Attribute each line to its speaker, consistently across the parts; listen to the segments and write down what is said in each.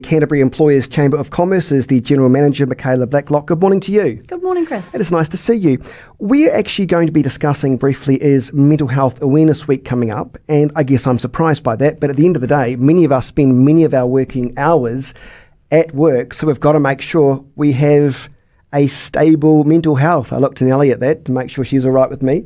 Speaker 1: Canterbury Employers Chamber of Commerce is the General Manager, Michaela Blacklock. Good morning to you.
Speaker 2: Good morning, Chris.
Speaker 1: It is nice to see you. We're actually going to be discussing briefly is Mental Health Awareness Week coming up, and I guess I'm surprised by that, but at the end of the day, many of us spend many of our working hours at work, so we've got to make sure we have a stable mental health. I looked to Nellie at that to make sure she's all right with me.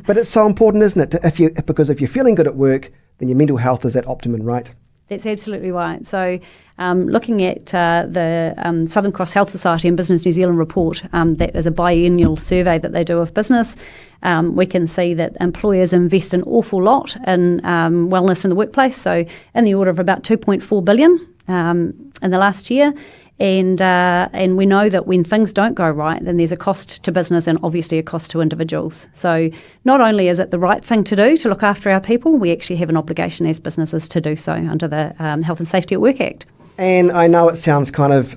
Speaker 1: But it's so important, isn't it? Because if you're feeling good at work, then your mental health is at optimum, right?
Speaker 2: That's absolutely right. So looking at the Southern Cross Health Society and Business New Zealand report, that is a biennial survey that they do of business, we can see that employers invest an awful lot in wellness in the workplace, so in the order of about 2.4 billion in the last year. And we know that when things don't go right, then there's a cost to business and obviously a cost to individuals. So not only is it the right thing to do to look after our people, we actually have an obligation as businesses to do so under the Health and Safety at Work Act.
Speaker 1: And I know it sounds kind of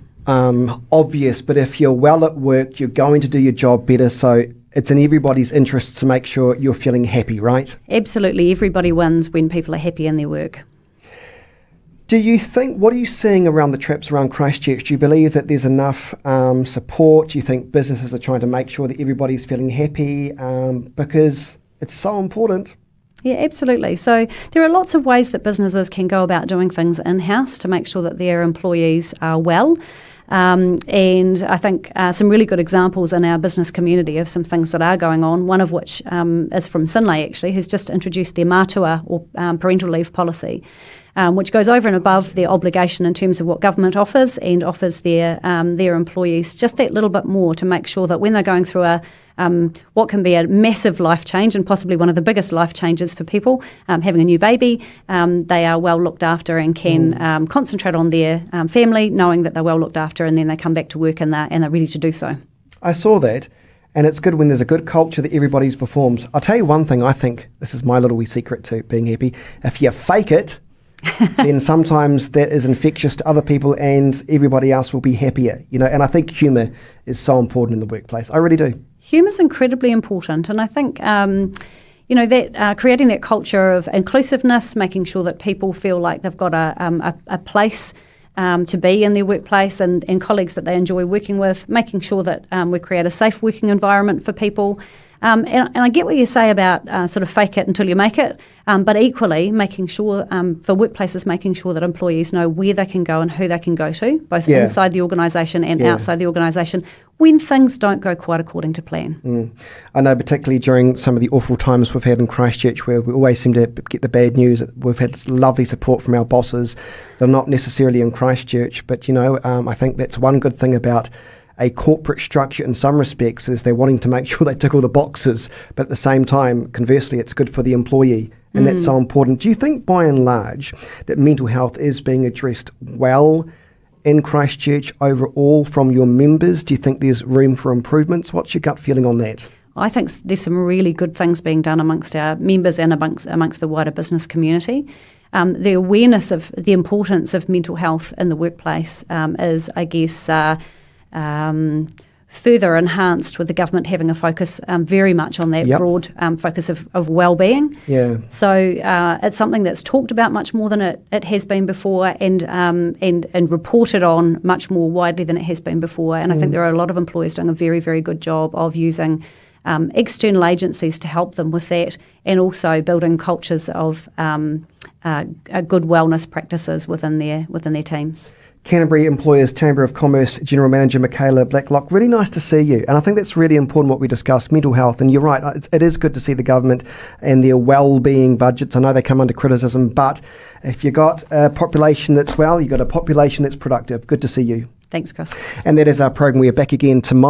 Speaker 1: obvious, but if you're well at work, you're going to do your job better. So it's in everybody's interest to make sure you're feeling happy, right?
Speaker 2: Absolutely. Everybody wins when people are happy in their work.
Speaker 1: Do you think, what are you seeing around the traps around Christchurch? Do you believe that there's enough support? Do you think businesses are trying to make sure that everybody's feeling happy? Because it's so important.
Speaker 2: Yeah, absolutely. So there are lots of ways that businesses can go about doing things in-house to make sure that their employees are well. And I think some really good examples in our business community of some things that are going on, one of which is from Sinlay actually, who's just introduced their mātua or parental leave policy, which goes over and above their obligation in terms of what government offers and offers their employees just that little bit more to make sure that when they're going through what can be a massive life change and possibly one of the biggest life changes for people, having a new baby, they are well looked after and can concentrate on their family, knowing that they're well looked after, and then they come back to work and they're ready to do so. I
Speaker 1: saw that. And it's good when there's a good culture that everybody's performs. I'll tell you one thing, I think, this is my little wee secret to being happy. If you fake it, then sometimes that is infectious to other people and everybody else will be happier, and I think humour is so important in the workplace. I really do.
Speaker 2: Humour is incredibly important, and I think that creating that culture of inclusiveness, making sure that people feel like they've got a place to be in their workplace and colleagues that they enjoy working with, making sure that we create a safe working environment for people. And I get what you say about sort of fake it until you make it, but equally making sure for workplaces, making sure that employees know where they can go and who they can go to, both inside the organisation and outside the organisation, when things don't go quite according to plan.
Speaker 1: I know particularly during some of the awful times we've had in Christchurch where we always seem to get the bad news, we've had lovely support from our bosses. They're not necessarily in Christchurch, but I think that's one good thing about a corporate structure in some respects is they're wanting to make sure they tick all the boxes, but at the same time, conversely, it's good for the employee, and that's so important. Do you think, by and large, that mental health is being addressed well in Christchurch overall from your members? Do you think there's room for improvements? What's your gut feeling on that?
Speaker 2: I think there's some really good things being done amongst our members and amongst the wider business community. The awareness of the importance of mental health in the workplace is, I guess, further enhanced with the government having a focus very much on that broad focus of well-being.
Speaker 1: Yeah.
Speaker 2: So it's something that's talked about much more than it has been before and reported on much more widely than it has been before. And I think there are a lot of employers doing a very, very good job of using external agencies to help them with that, and also building cultures of good wellness practices within their teams.
Speaker 1: Canterbury Employers Chamber of Commerce General Manager Michaela Blacklock, really nice to see you. And I think that's really important what we discussed, mental health. And you're right, it is good to see the government and their well-being budgets. I know they come under criticism, but if you've got a population that's well, you've got a population that's productive. Good to see you.
Speaker 2: Thanks, Chris.
Speaker 1: And that is our program. We are back again tomorrow.